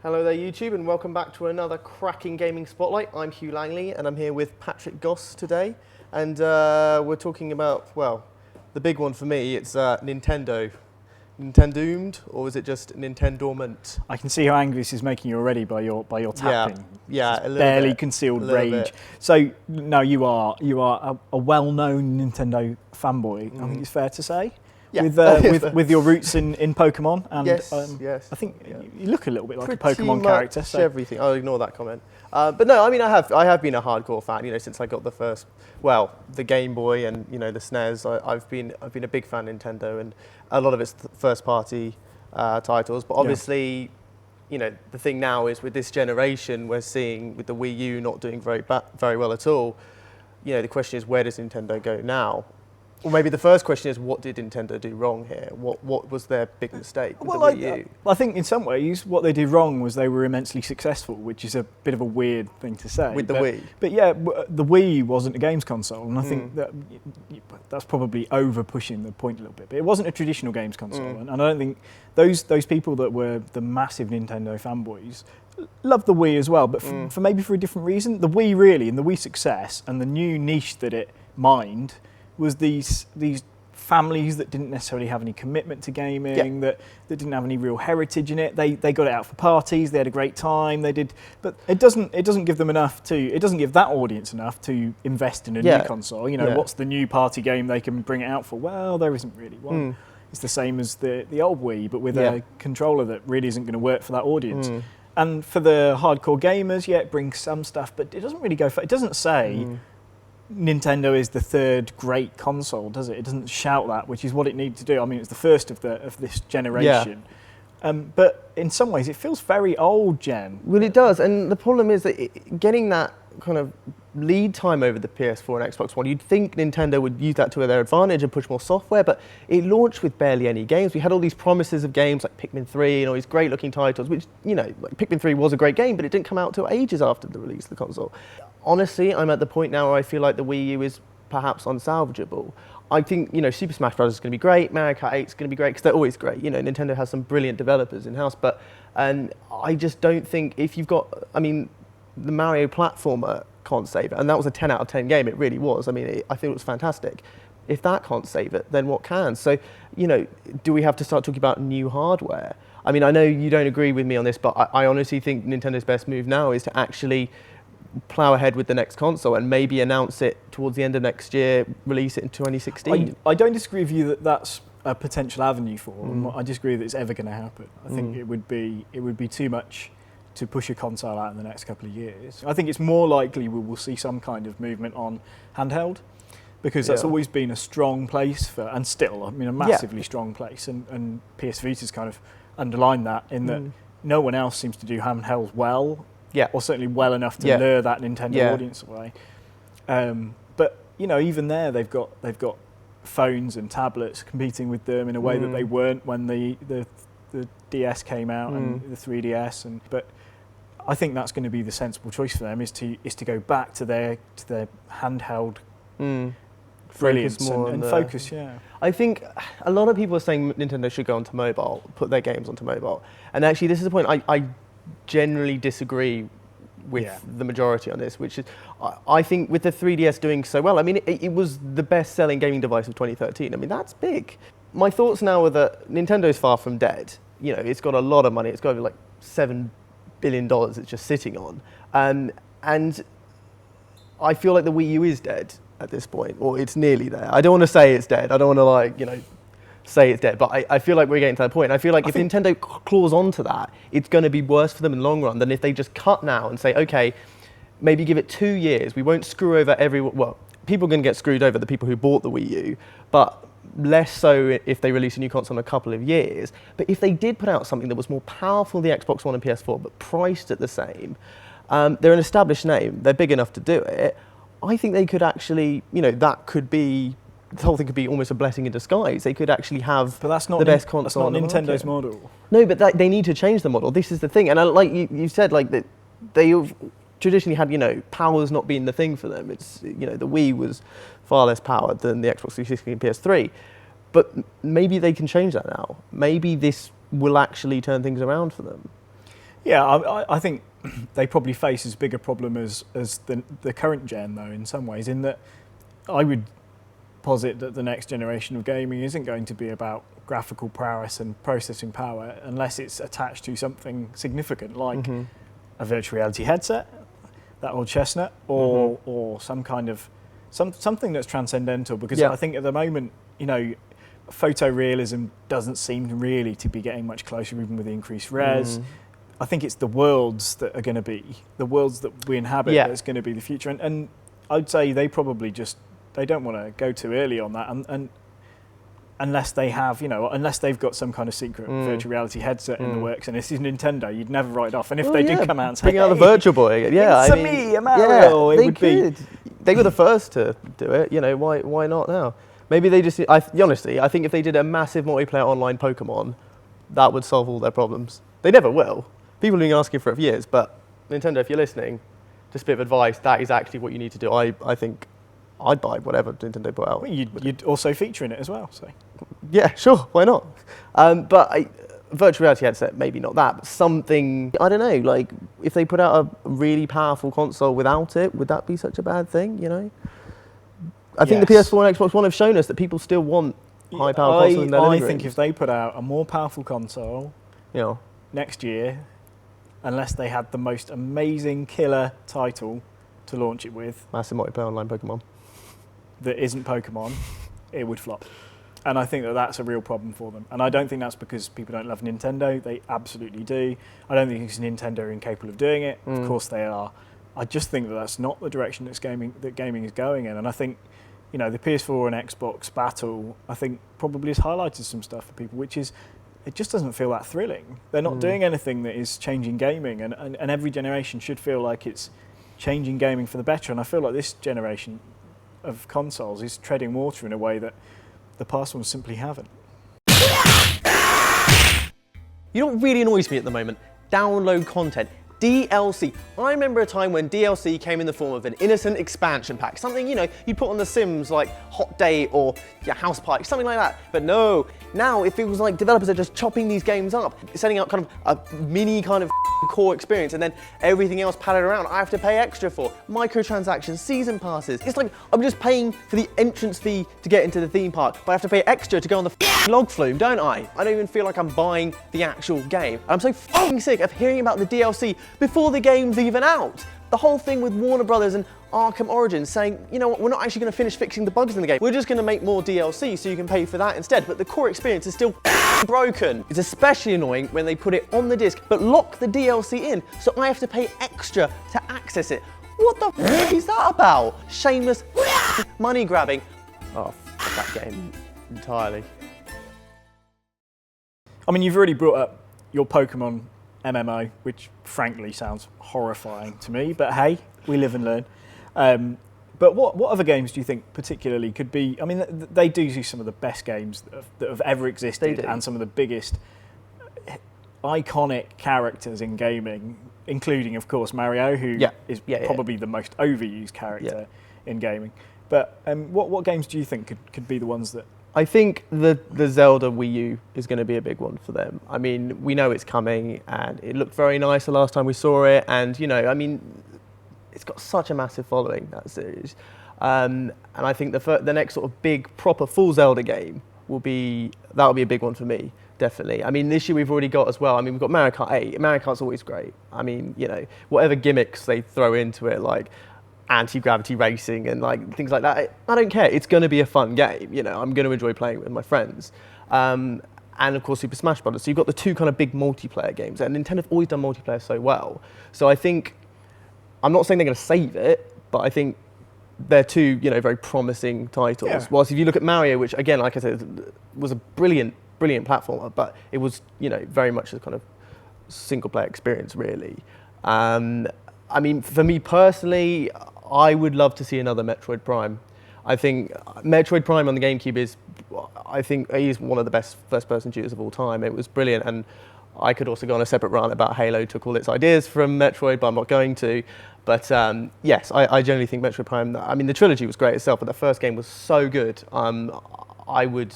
Hello there YouTube and welcome back to another cracking gaming spotlight. I'm Hugh Langley and I'm here with Patrick Goss today, and we're talking about, well, the big one for me, it's Nintendo. Nintendoomed, or is it just Nintendormant? I can see how angry this is making you already by your tapping. Yeah, a little barely bit, concealed rage. Bit. So no, you are a well-known Nintendo fanboy. I think it's fair to say. Yeah. With your roots in Pokemon, and yes. I think you look a little bit like a Pretty Pokemon much character. So. Everything. I'll ignore that comment. But no, I mean I have been a hardcore fan. You know, since I got the Game Boy and the SNES. I've been a big fan of Nintendo, and a lot of its first-party titles. But obviously, the thing now is with this generation, we're seeing with the Wii U not doing very well at all. The question is, where does Nintendo go now? Or maybe the first question is, what did Nintendo do wrong here? What was their big mistake with the Wii U? I think in some ways what they did wrong was they were immensely successful, which is a bit of a weird thing to say. With the Wii? But yeah, the Wii wasn't a games console, and I think that's probably over pushing the point a little bit. But it wasn't a traditional games console, and I don't think those people that were the massive Nintendo fanboys loved the Wii as well, but for maybe for a different reason. The Wii really, and the Wii success, and the new niche that it mined was these families that didn't necessarily have any commitment to gaming, that didn't have any real heritage in it. They got it out for parties, they had a great time, but it doesn't give them enough it doesn't give that audience enough to invest in a new console. What's the new party game they can bring it out for? Well, there isn't really one. It's the same as the old Wii, but with a controller that really isn't going to work for that audience. And for the hardcore gamers, it brings some stuff, but it doesn't really go for. It doesn't say Nintendo is the third great console, does it? It doesn't shout that, which is what it needs to do. I mean, it's the first of this generation. But in some ways, it feels very old gen. Well, it does, and the problem is that getting that kind of lead time over the PS4 and Xbox One, you'd think Nintendo would use that to their advantage and push more software, but it launched with barely any games. We had all these promises of games like Pikmin 3 and all these great-looking titles, which, like Pikmin 3 was a great game, but it didn't come out till ages after the release of the console. Honestly, I'm at the point now where I feel like the Wii U is perhaps unsalvageable. I think, Super Smash Bros. Is going to be great, Mario Kart 8 is going to be great, because they're always great. Nintendo has some brilliant developers in-house, and I just don't think if you've got, the Mario platformer can't save it, and that was a 10 out of 10 game, it really was. I think it was fantastic. If that can't save it, then what can? So, do we have to start talking about new hardware? I know you don't agree with me on this, but I honestly think Nintendo's best move now is to actually plough ahead with the next console and maybe announce it towards the end of next year, release it in 2016. I don't disagree with you that that's a potential avenue for them. I disagree that it's ever going to happen. I think it would be too much to push a console out in the next couple of years. I think it's more likely we will see some kind of movement on handheld, because that's always been a strong place for, and still, a massively strong place, and PS Vita's kind of underlined that in that no one else seems to do handhelds well. Or certainly well enough to lure that Nintendo audience away. But even there, they've got phones and tablets competing with them in a way that they weren't when the DS came out and the 3DS. But I think that's going to be the sensible choice for them is to go back to their handheld brilliance and focus. I think a lot of people are saying Nintendo should go onto mobile, put their games onto mobile, and actually this is the point I generally disagree with the majority on this, which is I think with the 3DS doing so well, it was the best-selling gaming device of 2013. That's big. My thoughts now are that Nintendo's far from dead. It's got a lot of money. It's got like $7 billion it's just sitting on, and I feel like the Wii U is dead at this point, or it's nearly there. I don't want to say it's dead. I don't want to say it's dead, but I feel like we're getting to that point. I feel like if Nintendo claws onto that, it's going to be worse for them in the long run than if they just cut now and say, okay, maybe give it 2 years. We won't screw over everyone. Well, people are going to get screwed over, the people who bought the Wii U, but less so if they release a new console in a couple of years. But if they did put out something that was more powerful than the Xbox One and PS4, but priced at the same, they're an established name, they're big enough to do it, I think they could actually, that could be, the whole thing could be almost a blessing in disguise. They could actually have the best console on the market. That's not Nintendo's model. No, but they need to change the model. This is the thing. And like you said, that they've traditionally had, power's not been the thing for them. It's, the Wii was far less powered than the Xbox 360 and PS3. But maybe they can change that now. Maybe this will actually turn things around for them. Yeah, I think they probably face as big a problem as the current gen, though, in some ways, in that I would posit that the next generation of gaming isn't going to be about graphical prowess and processing power unless it's attached to something significant like a virtual reality headset, that old chestnut, or some kind of something that's transcendental. Because I think at the moment, photorealism doesn't seem really to be getting much closer, even with the increased res. I think it's the worlds that are going to be the worlds that we inhabit that's going to be the future. And I'd say they probably they don't want to go too early on that, and unless they have, unless they've got some kind of secret virtual reality headset in the works, and this is Nintendo, you'd never write it off. And if they did come out and say, bring out the Virtual Boy, a Mario, it would be. They were the first to do it. Why not now? Maybe they just. Honestly, I think if they did a massive multiplayer online Pokemon, that would solve all their problems. They never will. People have been asking for it for years, but Nintendo, if you're listening, just a bit of advice, that is actually what you need to do. I think I'd buy whatever Nintendo put out. Well, you'd also feature in it as well, so. Yeah, sure, why not? But virtual reality headset, maybe not that, but something, I don't know, like if they put out a really powerful console without it, would that be such a bad thing, I think the PS4 and Xbox One have shown us that people still want high-power consoles in their living I think if they put out a more powerful console next year, unless they had the most amazing killer title to launch it with, massive multiplayer online Pokemon, that isn't Pokemon, it would flop. And I think that that's a real problem for them. And I don't think that's because people don't love Nintendo. They absolutely do. I don't think it's Nintendo are incapable of doing it. Of course they are. I just think that that's not the direction that gaming is going in. And I think, the PS4 and Xbox battle, I think probably has highlighted some stuff for people, which is, it just doesn't feel that thrilling. They're not doing anything that is changing gaming. And every generation should feel like it's changing gaming for the better. And I feel like this generation of consoles is treading water in a way that the past ones simply haven't. You know what really annoys me at the moment? Download content. DLC. I remember a time when DLC came in the form of an innocent expansion pack. Something, you'd put on The Sims like Hot Day or House Party, something like that. But no, now it feels like developers are just chopping these games up, setting up kind of a mini kind of core experience, and then everything else padded around I have to pay extra for. Microtransactions, season passes. It's like I'm just paying for the entrance fee to get into the theme park, but I have to pay extra to go on the log flume, don't I? I don't even feel like I'm buying the actual game. I'm so sick of hearing about the DLC before the game's even out. The whole thing with Warner Brothers and Arkham Origins saying, we're not actually going to finish fixing the bugs in the game. We're just going to make more DLC so you can pay for that instead. But the core experience is still broken. It's especially annoying when they put it on the disc but lock the DLC in, so I have to pay extra to access it. What the is that about? Shameless money grabbing. Oh, that game entirely. I mean, you've already brought up your Pokemon MMO, which frankly sounds horrifying to me, but hey, we live and learn. But what other games do you think particularly could be? I mean, they do some of the best games that have ever existed, and some of the biggest iconic characters in gaming, including, of course, Mario, who is probably the most overused character in gaming. But what games do you think could be the ones that? I think the Zelda Wii U is going to be a big one for them. I mean, we know it's coming, and it looked very nice the last time we saw it, and it's got such a massive following, that series. And I think the next sort of big, proper, full Zelda game will be a big one for me, definitely. I mean, this year we've already got as well. I mean, we've got Mario Kart 8. Mario Kart's always great. I mean, whatever gimmicks they throw into it, like anti-gravity racing and like things like that, I don't care. It's going to be a fun game. I'm going to enjoy playing it with my friends. And of course, Super Smash Bros. So you've got the two kind of big multiplayer games, and Nintendo have always done multiplayer so well. So I think, I'm not saying they're going to save it, but I think they're two, very promising titles. Yeah. Whilst if you look at Mario, which again, like I said, was a brilliant platformer, but it was, very much a kind of single-player experience, really. I mean, for me personally, I would love to see another Metroid Prime. I think Metroid Prime on the GameCube is one of the best first-person shooters of all time. It was brilliant, and I could also go on a separate rant about Halo took all its ideas from Metroid, but I'm not going to. But yes, I generally think Metroid Prime, I mean, the trilogy was great itself, but the first game was so good. I would,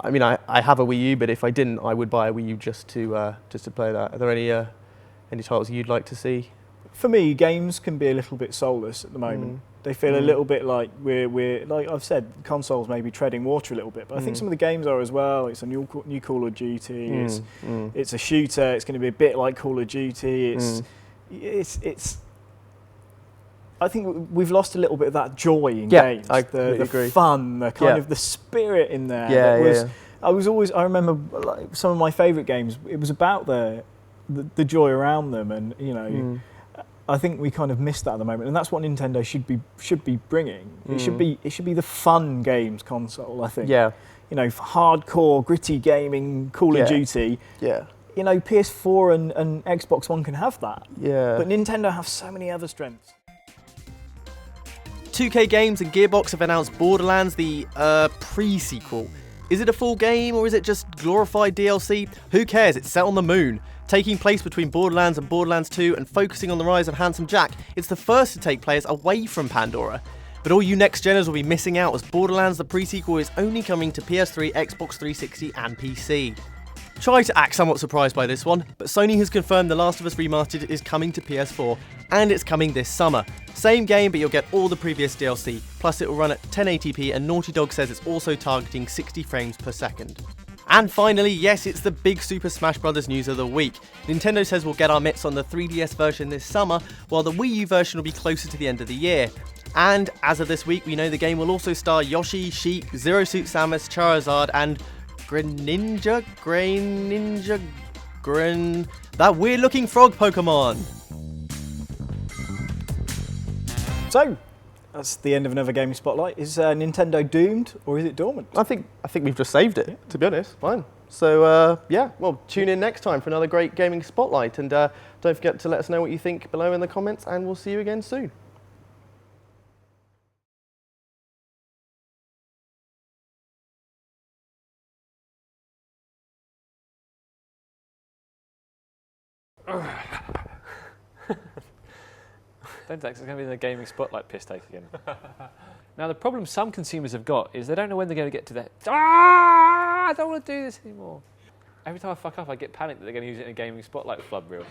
I have a Wii U, but if I didn't, I would buy a Wii U just to play that. Are there any Any titles you'd like to see? For me, games can be a little bit soulless at the moment. They feel a little bit like we're like I've said, consoles may be treading water a little bit, but I think some of the games are as well. It's a new Call of Duty. It's a shooter. It's going to be a bit like Call of Duty. It's. I think we've lost a little bit of that joy in games. The fun, the kind of the spirit in there. I remember like, some of my favourite games. It was about the joy around them, and you know. I think we kind of missed that at the moment, and that's what Nintendo should be bringing. It should be the fun games console. I think. Yeah. You know, hardcore, gritty gaming, Call of Duty. Yeah. You know, PS4 and Xbox One can have that. Yeah. But Nintendo have so many other strengths. 2K Games and Gearbox have announced Borderlands the Pre-Sequel. Is it a full game or is it just glorified DLC? Who cares? It's set on the moon. Taking place between Borderlands and Borderlands 2 and focusing on the rise of Handsome Jack, it's the first to take players away from Pandora. But all you next-geners will be missing out as Borderlands the Pre-Sequel is only coming to PS3, Xbox 360 and PC. Try to act somewhat surprised by this one, but Sony has confirmed The Last of Us Remastered is coming to PS4, and it's coming this summer. Same game, but you'll get all the previous DLC, plus it will run at 1080p, and Naughty Dog says it's also targeting 60 frames per second. And finally, yes, it's the big Super Smash Bros. News of the week. Nintendo says we'll get our mitts on the 3DS version this summer, while the Wii U version will be closer to the end of the year. And as of this week, we know the game will also star Yoshi, Sheik, Zero Suit Samus, Charizard, and Greninja, that weird-looking frog Pokemon. So, that's the end of another gaming spotlight. Is Nintendo doomed or is it dormant? I think we've just saved it, to be honest. Fine. So, well, tune in next time for another great gaming spotlight. And don't forget to let us know what you think below in the comments, and we'll see you again soon. Don't text, it's going to be the gaming spotlight piss take again. Now, the problem some consumers have got is they don't know when they're going to get to that. I don't want to do this anymore. Every time I fuck up, I get panicked that they're going to use it in a gaming spotlight flub reel.